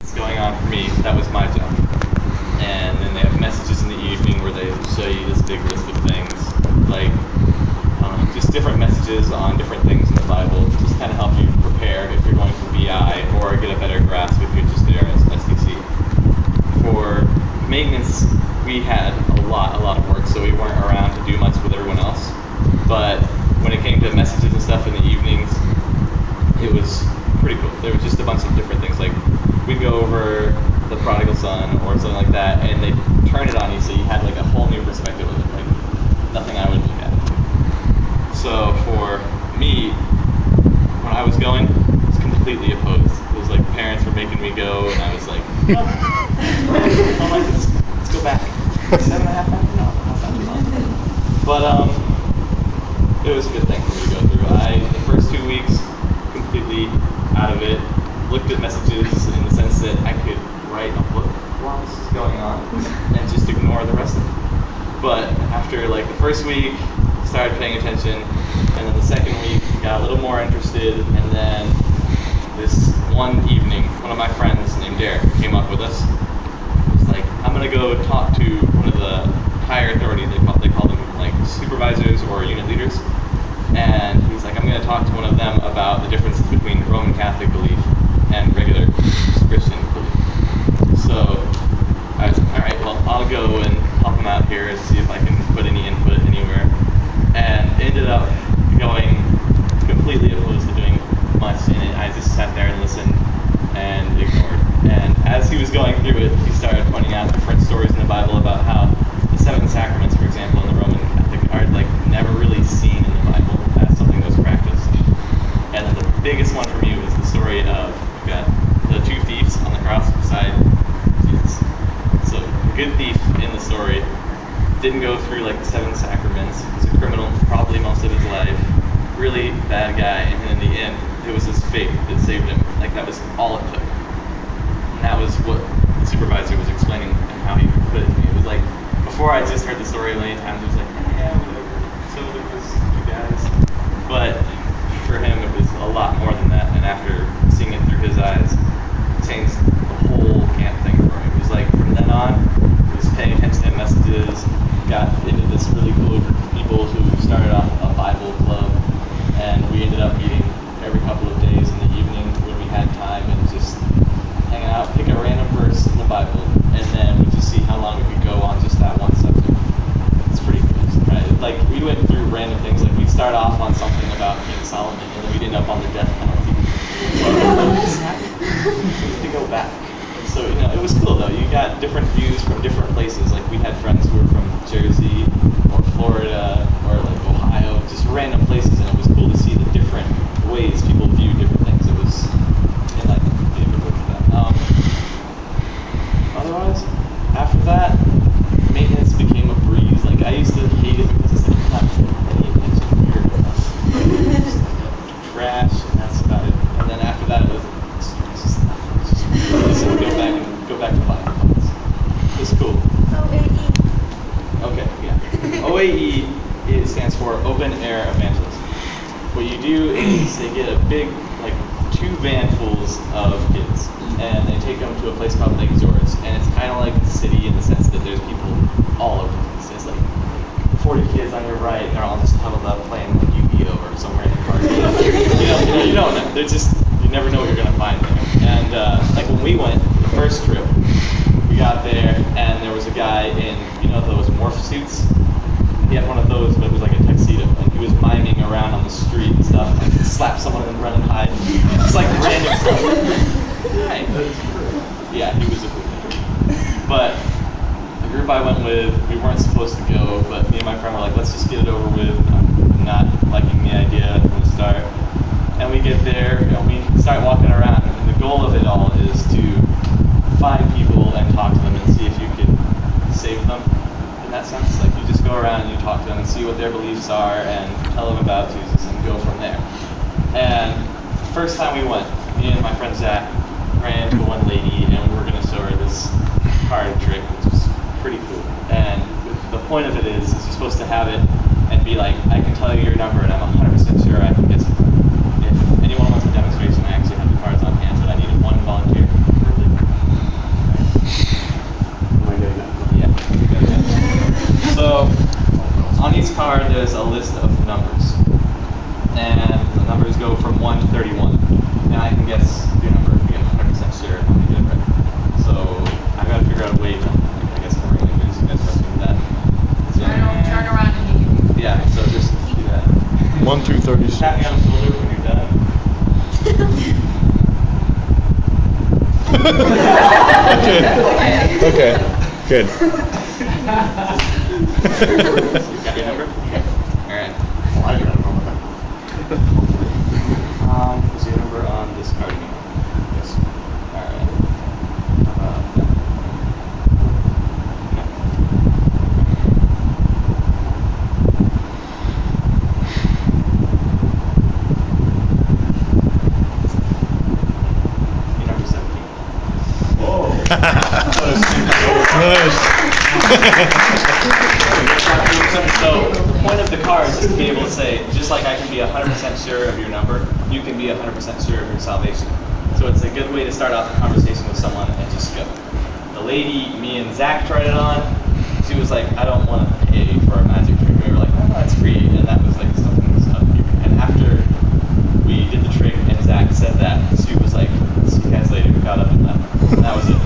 that's going on for me. That was my job. And then they have messages in the evening where they show you this big list of things, like just different messages on different things in the Bible, just kind of help you prepare if you're going for BI or get a better grasp if you're just there as SDC. For maintenance, we had a lot of work, so we weren't around to do much with everyone else. But when it came to messages and stuff in the evenings, it was pretty cool. There were just a bunch of different things, like we'd go over the prodigal son or something like that, and they'd turn it on you so you had like a whole new perspective of it, like nothing I would look at. So for me, when I was going, it was completely opposed. It was like parents were making me go, and I was like, no. I'm like, let's go back. 7.5 hours? No, not that long. But it was a good thing for me to go through. The first 2 weeks, completely out of it. Looked at messages in the sense that I could write a book while this is going on and just ignore the rest of it. But after like the first week, started paying attention, and then the second week got a little more interested, and then this one evening, one of my friends named Derek came up with us. He was like, I'm gonna go talk to one of the higher authorities, they call them like supervisors or unit leaders, and he's like, I'm gonna talk to one of them about the differences between Roman Catholic belief and regular Christian belief. So I was like, all right, well, I'll go and help him out here and see if I can put any input anywhere. And ended up going completely opposed to doing much in it. I just sat there and listened and ignored. And as he was going through it, he started pointing out different stories in the Bible about how the 7 sacraments, for example, in the Roman Catholic are like never really seen in the Bible as something that was practiced. And then the biggest one for me was the story of the 2 thieves on the cross beside Jesus. So the good thief in the story didn't go through like the 7 sacraments. He was a criminal probably most of his life, really bad guy, and in the end it was his faith that saved him. Like that was all it took. And that was what the supervisor was explaining and how he put it to me. It was like, before I just heard the story a million times, it was like, yeah, whatever. So there was 2 guys. But for him it was a lot more than that, and after seeing it through his eyes, it changed the whole camp thing for him. It was like from then on, he was paying attention to messages, got into this really cool group of people who started off a Bible club, and we ended up meeting every couple of days in the evening when we had time and just hang out, pick a random verse in the Bible, and then we just see how long we could go on just that one subject. It's pretty cool, right? Like we went through random things, like we'd start off on something about King Solomon, and then we'd end up on the death penalty. To go back. So, it was cool though. You got different views from different places. Like we had friends who were from Jersey or Florida or like Ohio, just random places, and it was cool to see the different ways people view different things. It was enlightening to be able to look at that. Otherwise, after that, maintenance became a breeze. Like I used to hate it because it's like not any attention here. Just trash, and that's about it. And then after that, it was go back to Bible. It was cool. OAE. Okay, yeah. OAE, it stands for Open Air Evangelism. What you do is they get a big, like 2 vanfuls of kids, and they take them to a place called Lake George, and it's kind of like a city in the sense that there's people all over the place. It's like 40 kids on your right, and they're all just huddled up playing like Yu-Gi-Oh or somewhere in the park. You don't know. They're just, you never know what you're going to find there. And like when we went, the first trip, we got there, and there was a guy in, those morph suits. He had one of those, but it was like a tuxedo, and he was miming around on the street and stuff, and he'd slap someone and run and hide. It's like random stuff. Hi. Yeah, he was a cool guy. But the group I went with, we weren't supposed to go, but me and my friend were like, let's just get it over with. I'm not liking the idea from the start. And we get there, we start walking around, and the goal of it all is to find people and talk to them and see if you can save them. In that sense, like you just go around and you talk to them and see what their beliefs are and tell them about Jesus and go from there. And the first time we went, me and my friend Zach ran into one lady, and we were going to show her this card trick, which was pretty cool. And the point of it is you're supposed to have it and be like, I can tell you your number, and I'm 100% sure I can get some. If anyone wants a demonstration, I actually have the cards on hand, but I needed one volunteer. Okay. Good. You got your number? All right. Well, I got a number. Is your number on this card again? Yes. All right. Your number 17. Whoa. So the point of the cards is to be able to say, just like I can be 100% sure of your number, you can be 100% sure of your salvation. So it's a good way to start off a conversation with someone and just go. The lady me and Zach tried it on, she was like, I don't want to pay for a magic trick. We were like, no, that's free. And that was like something was up here. And after we did the trick and Zach said that, she was like, see you guys later. We got up and left. And that was it.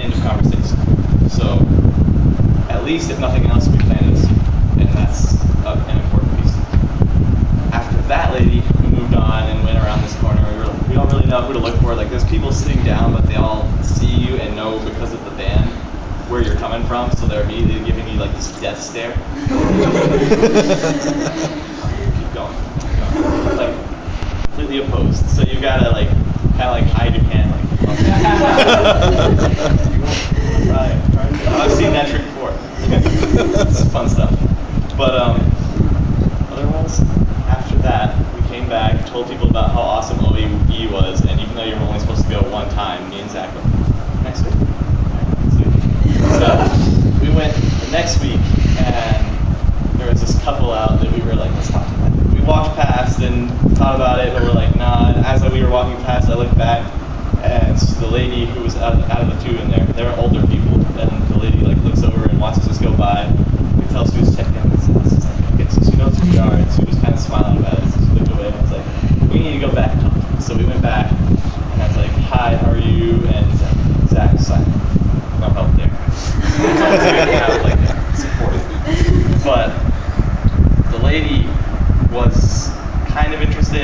End of conversation. So at least if nothing else, we planned this. And that's an important piece. After that lady, we moved on and went around this corner. We don't really know who to look for. Like there's people sitting down, but they all see you and know because of the band where you're coming from, so they're immediately giving you like this death stare. Keep going. Like completely opposed. So you gotta like kind of like hide your hand. Like, right. I've seen that trick before. It's fun stuff. But otherwise, after that, we came back, told people about how awesome WOLBI was, and even though you were only supposed to go one time, me and Zach went, next week? Next week. So we went the next week, and there was this couple out that we were like, let's talk about it. We walked past and thought about it, but we're like, nah. And as we were walking past, I looked back, and the lady who was out of the two in there, they were older people, and the lady like looks over and watches us go by. We tell she was checking out this house. It's like, okay, so she knows who we are, and she was kind of smiling about it. So she looked away, and I was like, we need to go back and talk to her. So we went back, and I was like, hi, how are you? And Zach signed. No help there. Have, like, support. But the lady was kind of interested.